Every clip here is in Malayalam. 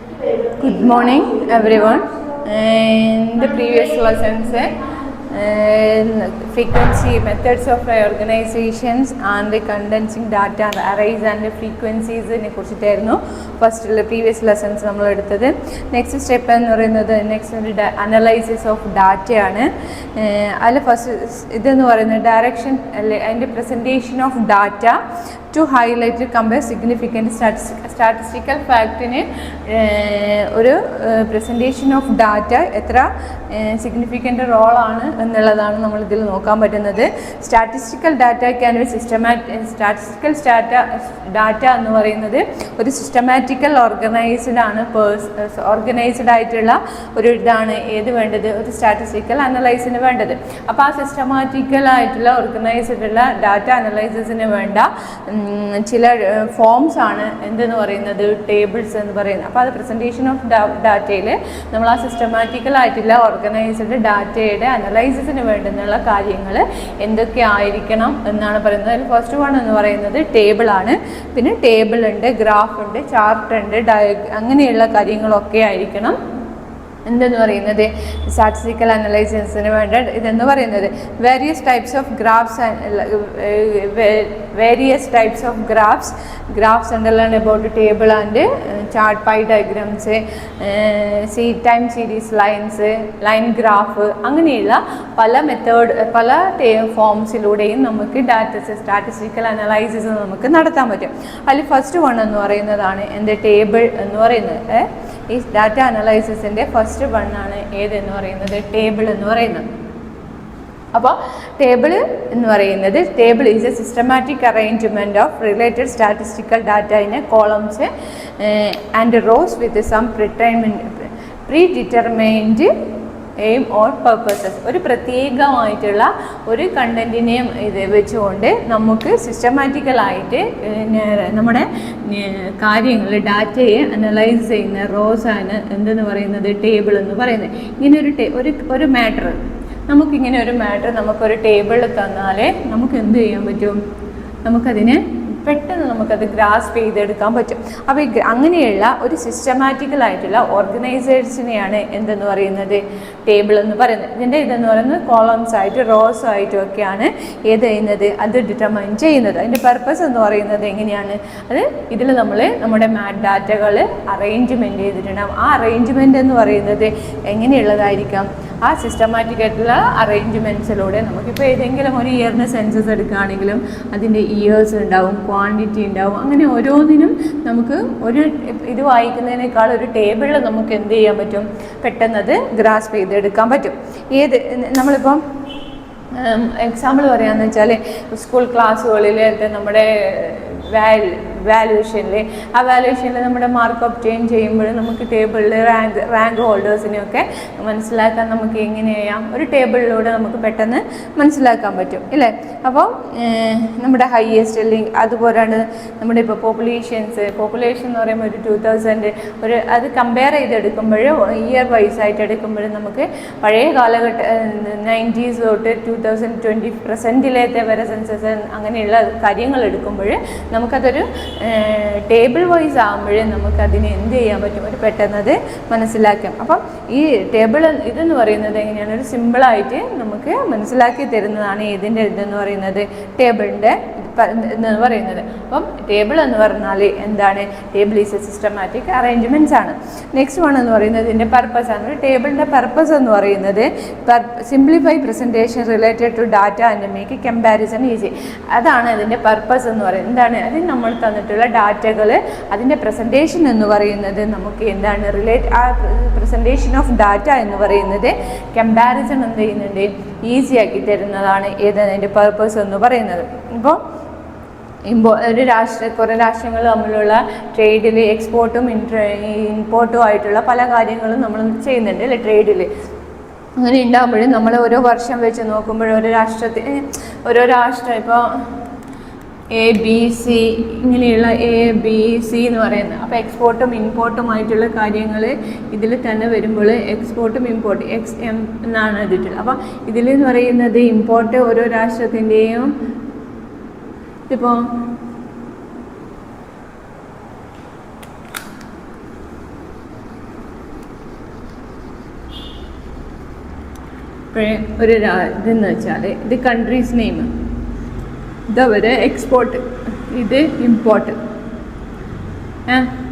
Good morning, everyone. In the previous lessons, frequency methods of organizations and the condensing data arrays and the frequencies in first previous lessons. Next step next analysis of data. First direction and the presentation of data to highlight compare significant statistical fact in presentation of data significant role എന്നുള്ളതാണ് നമ്മൾ ഇതിൽ നോക്കാൻ പറ്റുന്നത്. Statistical data can be statistical data എന്ന് പറയുന്നത് ഒരു സിസ്റ്റമാറ്റിക്കൽ ഓർഗനൈസ്ഡ് ആയിട്ടുള്ള ഒരു ഇതാണ് ഏത് വേണ്ടത്, ഒരു സ്റ്റാറ്റിസ്റ്റിക്കൽ അനലൈസിന് വേണ്ടത്. അപ്പോൾ ആ സിസ്റ്റമാറ്റിക്കൽ ആയിട്ടുള്ള ഓർഗനൈസ്ഡ് ഉള്ള ഡാറ്റ അനലൈസിന് വേണ്ട ചില ഫോംസ് ആണ് എന്തെന്ന് പറയുന്നത്, ടേബിൾസ് എന്ന് പറയുന്നത്. അപ്പോൾ അത് പ്രസൻറ്റേഷൻ ഓഫ് ഡാറ്റയിൽ നമ്മൾ ആ സിസ്റ്റമാറ്റിക്കൽ ആയിട്ടുള്ള ഓർഗനൈസ്ഡ് ഡാറ്റയുടെ അനലൈസിന് വേണ്ടുന്നുള്ള കാര്യങ്ങൾ എന്തൊക്കെ ആയിരിക്കണം എന്നാണ് പറയുന്നത്. അതിൽ ഫസ്റ്റ് വൺ എന്ന് പറയുന്നത് ടേബിൾ ആണ്. പിന്നെ ടേബിൾ ഉണ്ട്, ഗ്രാഫ് ഉണ്ട്, ചാർട്ട് ഉണ്ട്, അങ്ങനെയുള്ള കാര്യങ്ങളൊക്കെ ആയിരിക്കണം എന്തെന്ന് പറയുന്നത് സ്റ്റാറ്റിസ്റ്റിക്കൽ അനലൈസിന് വേണ്ട ഇതെന്ന് പറയുന്നത്. Various types of graphs underline about table and chart, pie diagrams, time series lines, line graph, അങ്ങനെയുള്ള പല ഫോംസിലൂടെയും നമുക്ക് സ്റ്റാറ്റിസ്റ്റിക്കൽ അനലൈസിസ് നമുക്ക് നടത്താൻ പറ്റും. അതിൽ ഫസ്റ്റ് വൺ എന്ന് പറയുന്നതാണ് എൻ്റെ ടേബിൾ എന്ന് പറയുന്നത്. ഈ ഡാറ്റ അനലൈസിസിൻ്റെ ഫസ്റ്റ് വൺ ആണ് ഏതെന്ന് പറയുന്നത്, ടേബിൾ എന്ന് പറയുന്നത്. അപ്പോൾ ടേബിൾ എന്ന് പറയുന്നത്, table is a systematic arrangement of related statistical data in a columns and rows with some predetermined aim or purposes. ഒരു പ്രത്യേകമായിട്ടുള്ള ഒരു കണ്ടൻറ്റിനെയും ഇത് വെച്ചുകൊണ്ട് നമുക്ക് സിസ്റ്റമാറ്റിക്കലായിട്ട് നമ്മുടെ കാര്യങ്ങൾ ഡാറ്റയെ അനലൈസ് ചെയ്യുന്ന റോസ് ആണ് എന്തെന്ന് പറയുന്നത്, ടേബിൾ എന്ന് പറയുന്നത്. ഇങ്ങനെ ഒരു മാറ്റർ നമുക്കിങ്ങനെ ഒരു മാറ്റർ നമുക്കൊരു ടേബിളിൽ തന്നാൽ നമുക്ക് എന്ത് ചെയ്യാൻ പറ്റും, നമുക്കതിനെ പെട്ടെന്ന് നമുക്കത് ഗ്രാസ്പ് ചെയ്തെടുക്കാൻ പറ്റും. അപ്പോൾ അങ്ങനെയുള്ള ഒരു സിസ്റ്റമാറ്റിക്കലായിട്ടുള്ള ഓർഗനൈസേഷനെയാണ് എന്തെന്ന് പറയുന്നത്, ടേബിൾ എന്ന് പറയുന്നത്. ഇതിൻ്റെ ഇതെന്ന് പറയുന്നത് കോളംസ് ആയിട്ട് റോസ് ആയിട്ടും ഒക്കെയാണ് ഏത് ചെയ്യുന്നത്, അത് ഡിറ്റർമൈൻ ചെയ്യുന്നത്. അതിൻ്റെ പർപ്പസ് എന്ന് പറയുന്നത് എങ്ങനെയാണ്, അത് ഇതിൽ നമ്മൾ നമ്മുടെ മാറ്റ് ഡാറ്റകൾ അറേഞ്ച്മെൻറ്റ് ചെയ്തിട്ടുണ്ടാകും. ആ അറേഞ്ച്മെൻറ്റ് എന്ന് പറയുന്നത് എങ്ങനെയുള്ളതായിരിക്കാം, ആ സിസ്റ്റമാറ്റിക് ആയിട്ടുള്ള അറേഞ്ച്മെൻറ്റ്സിലൂടെ നമുക്കിപ്പോൾ ഏതെങ്കിലും ഒരു ഇയറിന് സെൻസസ് എടുക്കുകയാണെങ്കിലും അതിൻ്റെ ഇയേഴ്സ് ഉണ്ടാവും, ക്വാണ്ടിറ്റി ഉണ്ടാവും, അങ്ങനെ ഓരോന്നിനും നമുക്ക് ഒരു ഇത് വായിക്കുന്നതിനേക്കാൾ ഒരു ടേബിളിൽ നമുക്ക് എന്ത് ചെയ്യാൻ പറ്റും, പെട്ടെന്നത് ഗ്രാസ്പ് ചെയ്തെടുക്കാൻ പറ്റും. നമ്മളിപ്പം എക്സാമ്പിൾ പറയാമെന്ന് വെച്ചാൽ സ്കൂൾ ക്ലാസ്സുകളിൽ നമ്മുടെ വാല്യൂഷനിൽ നമ്മുടെ മാർക്ക് ഒബ്റ്റെയിൻ ചെയ്യുമ്പോൾ നമുക്ക് ടേബിളിൽ റാങ്ക് ഹോൾഡേഴ്സിനെയൊക്കെ മനസ്സിലാക്കാൻ നമുക്ക് എങ്ങനെ ചെയ്യാം, ഒരു ടേബിളിലൂടെ നമുക്ക് പെട്ടെന്ന് മനസ്സിലാക്കാൻ പറ്റും ഇല്ലേ. അപ്പോൾ നമ്മുടെ ഹയസ്റ്റ് അല്ലെങ്കിൽ അതുപോലെയാണ് നമ്മുടെ ഇപ്പോൾ പോപ്പുലേഷൻ എന്ന് പറയുമ്പോൾ ഒരു 2000 അത് കമ്പയർ ചെയ്തെടുക്കുമ്പോൾ ഇയർ വൈസ് ആയിട്ട് എടുക്കുമ്പോൾ നമുക്ക് പഴയ കാലഘട്ട 90s തൊട്ട് 2020 പ്രസൻറ്റിലത്തെ വരെ സെൻസസ് അങ്ങനെയുള്ള കാര്യങ്ങൾ എടുക്കുമ്പോൾ നമുക്കതൊരു ടേബിൾ വൈസ് ആകുമ്പോഴേ നമുക്കതിനെ എന്ത് ചെയ്യാൻ പറ്റും, ഒരു പെട്ടെന്നത് മനസ്സിലാക്കാം. അപ്പം ഈ ടേബിൾ ഇതെന്ന് പറയുന്നത് എങ്ങനെയാണ്, ഒരു സിമ്പിളായിട്ട് നമുക്ക് മനസ്സിലാക്കി തരുന്നതാണ് ഇതിൻ്റെ ഇതെന്ന് പറയുന്നത്, ടേബിളിൻ്റെ എന്ന് പറയുന്നത്. അപ്പം ടേബിൾ എന്ന് പറഞ്ഞാൽ എന്താണ്, table is a systematic arrangements ആണ്. നെക്സ്റ്റ് വൺ എന്ന് പറയുന്നത് ഇതിൻ്റെ പർപ്പസ് ആണ്. ഒരു ടേബിളിൻ്റെ പർപ്പസ് എന്ന് പറയുന്നത് simplify presentation related to data and make comparison easy. അതാണ് അതിൻ്റെ പർപ്പസ് എന്ന് പറയുന്നത്. എന്താണ്, അതിന് നമ്മൾ തന്നിട്ടുള്ള ഡാറ്റകൾ അതിൻ്റെ പ്രസൻറ്റേഷൻ എന്ന് പറയുന്നത് നമുക്ക് എന്താണ് ആ പ്രസൻറ്റേഷൻ ഓഫ് ഡാറ്റ എന്ന് പറയുന്നത് കമ്പാരിസൺ എന്ത് ചെയ്യുന്നുണ്ട്, ഈസി ആക്കി തരുന്നതാണ് ഏതതിൻ്റെ പർപ്പസ് എന്ന് പറയുന്നത്. ഇപ്പോൾ കുറേ രാഷ്ട്രങ്ങൾ തമ്മിലുള്ള ട്രേഡിൽ എക്സ്പോർട്ടും ഇമ്പോർട്ടും ആയിട്ടുള്ള പല കാര്യങ്ങളും നമ്മൾ ചെയ്യുന്നുണ്ട് അല്ലേ ട്രേഡിൽ. അങ്ങനെ ഉണ്ടാകുമ്പോഴും നമ്മൾ ഓരോ വർഷം വെച്ച് നോക്കുമ്പോൾ ഓരോ രാഷ്ട്രം ഇപ്പോൾ ABC ഇങ്ങനെയുള്ള ABC എന്ന് പറയുന്നത്. അപ്പോൾ എക്സ്പോർട്ടും ഇമ്പോർട്ടുമായിട്ടുള്ള കാര്യങ്ങൾ ഇതിൽ തന്നെ വരുമ്പോൾ എക്സ്പോർട്ടും XM എന്നാണ് ഇതിട്ടുള്ളത്. അപ്പോൾ ഇതിലെന്ന് പറയുന്നത് ഇമ്പോർട്ട് ഓരോ രാഷ്ട്രത്തിൻ്റെയും ഇതിപ്പോൾ ഒരു ഇതെന്ന് വെച്ചാൽ ഇത് കൺട്രീസ് നെയിം, ഇതവരെ എക്സ്പോർട്ട്, ഇത് ഇമ്പോർട്ട്.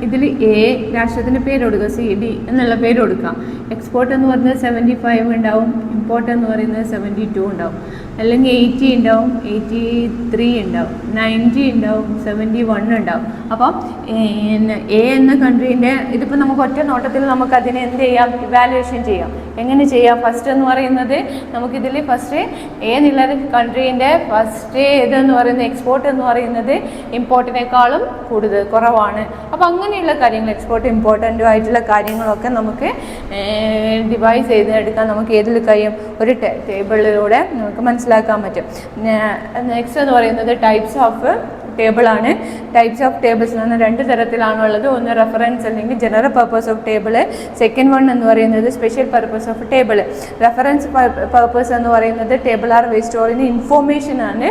ഇതിൽ എ രാഷ്ട്രത്തിൻ്റെ പേര് കൊടുക്കുക, CD എന്നുള്ള പേര് കൊടുക്കാം. എക്സ്പോർട്ട് എന്ന് പറയുന്നത് 75 ഉണ്ടാവും, ഇമ്പോർട്ട് എന്ന് പറയുന്നത് 72 ഉണ്ടാവും, അല്ലെങ്കിൽ 80 ഉണ്ടാവും, 83 ഉണ്ടാവും, 90 ഉണ്ടാവും, 71 ഉണ്ടാവും. അപ്പം എ എന്ന കൺട്രീൻ്റെ ഇതിപ്പോൾ നമുക്ക് ഒറ്റ നോട്ടത്തിൽ നമുക്കതിനെ എന്ത് ചെയ്യാം, ഇവാലുവേഷൻ ചെയ്യാം. എങ്ങനെ ചെയ്യാം? ഫസ്റ്റ് എന്ന് പറയുന്നത് നമുക്കിതിൽ ഫസ്റ്റ് എ എന്നുള്ളത് കൺട്രീൻ്റെ ഫസ്റ്റ് ഇതെന്ന് പറയുന്നത് എക്സ്പോർട്ട് എന്ന് പറയുന്നത് ഇമ്പോർട്ടിനേക്കാളും കുറവാണ്. അപ്പോൾ അങ്ങനെയുള്ള കാര്യങ്ങൾ എക്സ്പോർട്ട് ഇമ്പോർട്ടൻ്റും ആയിട്ടുള്ള കാര്യങ്ങളൊക്കെ നമുക്ക് ഡിവൈസ് ചെയ്തെടുക്കാൻ നമുക്ക് ഏതിൽ കഴിയും, ഒരു ടേബിളിലൂടെ നമുക്ക് മനസ്സിലാക്കാൻ പറ്റും. നെക്സ്റ്റ് എന്ന് പറയുന്നത് ടൈപ്സ് ഓഫ് ടേബിളാണ്. ടൈപ്സ് ഓഫ് ടേബിൾസ് എന്ന് പറഞ്ഞാൽ 2 തരത്തിലാണുള്ളത്. ഒന്ന് റെഫറൻസ് അല്ലെങ്കിൽ general purpose of table, second one എന്ന് പറയുന്നത് special purpose of table. Reference purpose എന്ന് പറയുന്നത് table are way storing information ആണ്.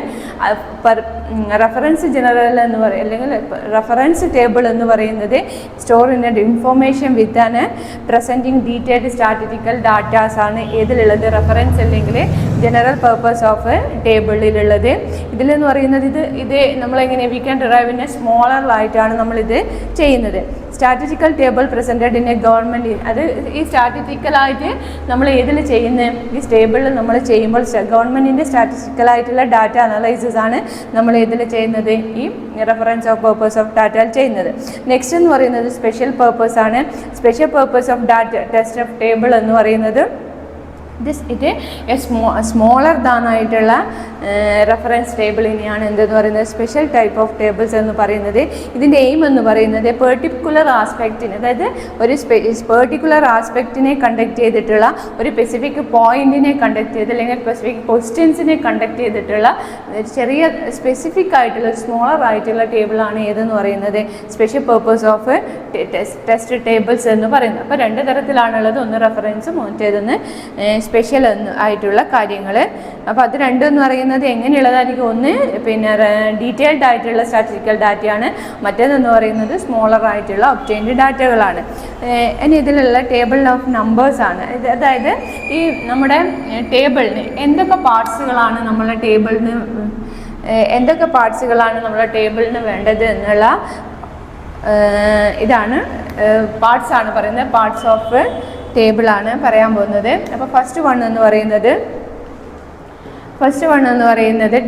റെഫറൻസ് ജനറൽ എന്ന് പറയും അല്ലെങ്കിൽ റെഫറൻസ് ടേബിൾ എന്ന് പറയുന്നത് സ്റ്റോറിന് ഇൻഫോർമേഷൻ വിത്ത് ആണ് പ്രസൻറ്റിങ് ഡീറ്റെയിൽഡ് സ്റ്റാറ്റിസ്റ്റിക്കൽ ഡാറ്റാസ് ആണ് ഏതിലുള്ളത്, റെഫറൻസ് അല്ലെങ്കിൽ ജനറൽ പർപ്പസ് ഓഫ് ടേബിളിലുള്ളത്. ഇതിലെന്ന് പറയുന്നത് ഇത് നമ്മളെങ്ങനെ we can derive in a സ്മോളറായിട്ടാണ് നമ്മളിത് ചെയ്യുന്നത്. Statistical table presented in a government, അത് ഈ സ്റ്റാറ്റിസ്റ്റിക്കലായിട്ട് നമ്മൾ ഏതിൽ ചെയ്യുന്നത്, ഈ ടേബിളിൽ നമ്മൾ ചെയ്യുമ്പോൾ ഗവൺമെൻറ്റിൻ്റെ സ്റ്റാറ്റിസ്റ്റിക്കലായിട്ടുള്ള ഡാറ്റ അനലൈസിസ് ആണ് നമ്മൾ ഏതിൽ ചെയ്യുന്നത്, ഈ റെഫറൻസ് ഓഫ് പർപ്പസ് ഓഫ് ഡാറ്റയിൽ ചെയ്യുന്നത്. നെക്സ്റ്റ് എന്ന് പറയുന്നത് സ്പെഷ്യൽ പർപ്പസ് ആണ്. Special purpose of data test of table എന്ന് പറയുന്നത് ഇത് സ്മോളർ ദാനായിട്ടുള്ള റെഫറൻസ് ടേബിളിനെയാണ് എന്തെന്ന് പറയുന്നത് സ്പെഷ്യൽ ടൈപ്പ് ഓഫ് ടേബിൾസ് എന്ന് പറയുന്നത്. ഇതിൻ്റെ എയിം എന്ന് പറയുന്നത് പെർട്ടിക്കുലർ ആസ്പെക്റ്റിന്, അതായത് ഒരു പെർട്ടിക്കുലർ ആസ്പെക്റ്റിനെ കണ്ടക്ട് ചെയ്തിട്ടുള്ള ഒരു സ്പെസിഫിക് പോയിന്റിനെ കണ്ടക്ട് ചെയ്ത് അല്ലെങ്കിൽ സ്പെസിഫിക് ക്വസ്റ്റ്യൻസിനെ കണ്ടക്ട് ചെയ്തിട്ടുള്ള ചെറിയ സ്പെസിഫിക് ആയിട്ടുള്ള സ്മോളർ ആയിട്ടുള്ള ടേബിളാണ് ഏതെന്ന് പറയുന്നത് special purpose of test tables എന്ന് പറയുന്നത്. അപ്പോൾ 2 തരത്തിലാണുള്ളത്, ഒന്ന് റെഫറൻസും മറ്റേതൊന്ന് സ്പെഷ്യൽ ആയിട്ടുള്ള കാര്യങ്ങൾ. അപ്പോൾ അത് രണ്ടും എന്ന് പറയുന്നത് എങ്ങനെയുള്ളതായിരിക്കും, ഒന്ന് പിന്നെ ഡീറ്റെയിൽഡ് ആയിട്ടുള്ള സ്റ്റാറ്റിസ്റ്റിക്കൽ ഡാറ്റയാണ്, മറ്റേതെന്ന് പറയുന്നത് സ്മോളർ ആയിട്ടുള്ള ഒബ്റ്റൈൻഡ് ഡാറ്റകളാണ്. ഇനി ഇതിലുള്ള ടേബിൾ ഓഫ് നമ്പേഴ്സാണ്. അതായത് ഈ നമ്മുടെ ടേബിളിന് എന്തൊക്കെ പാർട്സുകളാണ് നമ്മളെ ടേബിളിന് വേണ്ടത് എന്നുള്ള ഇതാണ് പാർട്സാണ് പറയുന്നത്. പാർട്സ് ഓഫ് ടേബിളാണ് പറയാൻ പോകുന്നത്. അപ്പോൾ ഫസ്റ്റ് വൺ എന്ന് പറയുന്നത്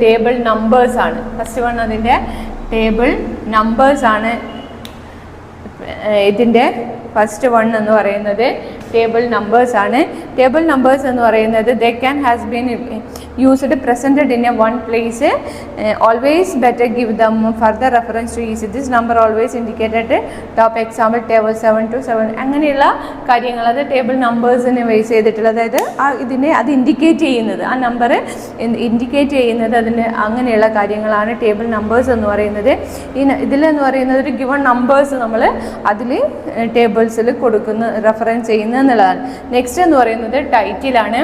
ടേബിൾ നമ്പേഴ്സാണ്. അതിൻ്റെ ടേബിൾ നമ്പേഴ്സാണ്. ഇതിൻ്റെ ഫസ്റ്റ് വൺ എന്ന് പറയുന്നത് ടേബിൾ നമ്പേഴ്സാണ്. ടേബിൾ നമ്പേഴ്സ് എന്ന് പറയുന്നത് they can has been used presented in A one place. Always better give them further reference two is this number always indicated top example table 7 to 7 അങ്ങനെയുള്ള കാര്യങ്ങൾ. അത് ടേബിൾ നമ്പേഴ്സിനെ ബേസ് ചെയ്തിട്ടുള്ള, അതായത് അത് ഇൻഡിക്കേറ്റ് ചെയ്യുന്നത്, ആ നമ്പർ ഇൻഡിക്കേറ്റ് ചെയ്യുന്നത് അതിന് അങ്ങനെയുള്ള കാര്യങ്ങളാണ് ടേബിൾ നമ്പേഴ്സ് എന്ന് പറയുന്നത്. ഇതിലെന്ന് പറയുന്നത് ഒരു ഗിവൺ നമ്പേഴ്സ് നമ്മൾ അതിൽ ടേബിൾസിൽ റെഫറൻസ് ചെയ്യുന്നത് എന്നുള്ളതാണ്. നെക്സ്റ്റ് എന്ന് പറയുന്നത് ടൈറ്റിലാണ്.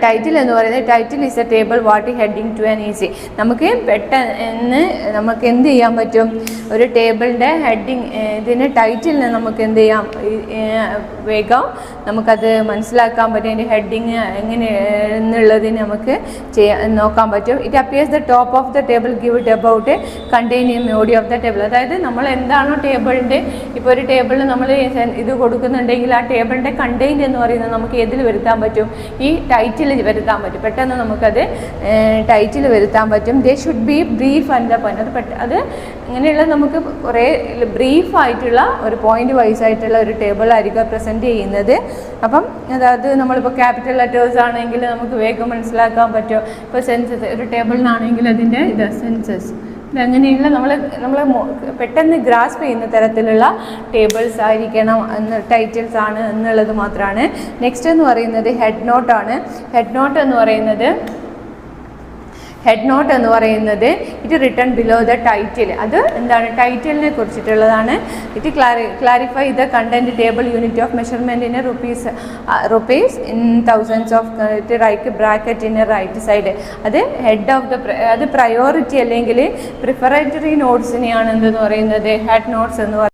ടൈറ്റിൽ എന്ന് പറയുന്നത് title is a table what heading to an easy. നമുക്ക് പെട്ടെന്ന് നമുക്ക് എന്ത് ചെയ്യാൻ പറ്റും, ഒരു ടേബിളിൻ്റെ ഹെഡിങ് ഇതിന് ടൈറ്റിലിന് നമുക്ക് എന്ത് ചെയ്യാം, വേഗം നമുക്കത് മനസ്സിലാക്കാൻ പറ്റും. അതിൻ്റെ ഹെഡിങ് എങ്ങനെ എന്നുള്ളതിന് നമുക്ക് നോക്കാൻ പറ്റും. It appears the top of the table give it about containing Modi of the table. അതായത് നമ്മൾ എന്താണോ ടേബിളിൻ്റെ, ഇപ്പോൾ ഒരു ടേബിളിൽ നമ്മൾ ഇത് കൊടുക്കുന്നുണ്ടെങ്കിൽ ആ ടേബിളിൻ്റെ കണ്ടെയ്ൻ എന്ന് പറയുന്നത് നമുക്ക് ഏതിൽ വരുത്താൻ പറ്റും, ഈ ടൈറ്റിൽ വരുത്താൻ പറ്റും. പെട്ടെന്ന് നമുക്കത് ടൈറ്റിൽ വരുത്താൻ പറ്റും. They should be brief and the point. അത് ഇങ്ങനെയുള്ള നമുക്ക് കുറേ ബ്രീഫായിട്ടുള്ള ഒരു പോയിന്റ് വൈസ് ആയിട്ടുള്ള ഒരു ടേബിൾ ആയിരിക്കും പ്രസൻറ്റ് ചെയ്യുന്നത്. അപ്പം അതായത് നമ്മളിപ്പോൾ ക്യാപിറ്റൽ ലെറ്റേഴ്സ് ആണെങ്കിൽ നമുക്ക് വേഗം മനസ്സിലാക്കാൻ പറ്റും. ഇപ്പോൾ സെൻസസ് ഒരു ടേബിളിനാണെങ്കിൽ അതിൻ്റെ സെൻസസ് അങ്ങനെയുള്ള നമ്മൾ പെട്ടെന്ന് ഗ്രാസ്പ് ചെയ്യുന്ന തരത്തിലുള്ള ടേബിൾസ് ആയിരിക്കണം ടൈറ്റിൽസ് ആണ് എന്നുള്ളത് മാത്രമാണ്. നെക്സ്റ്റ് എന്ന് പറയുന്നത് ഹെഡ് നോട്ടാണ്. ഹെഡ് നോട്ട് എന്ന് പറയുന്നത് it written below the title. അത് എന്താണ്, ടൈറ്റിലിനെ കുറിച്ചിട്ടുള്ളതാണ്. It clarify the content table unit of മെഷർമെൻറ്റിന് rupees in thousands of right bracket in right side. അത് ഹെഡ് ഓഫ് ദ അത് പ്രയോറിറ്റി അല്ലെങ്കിൽ പ്രിഫറേറ്ററി നോട്ട്സിനെയാണ് എന്തെന്ന് പറയുന്നത് ഹെഡ് നോട്ട്സ് എന്ന് പറയുന്നത്.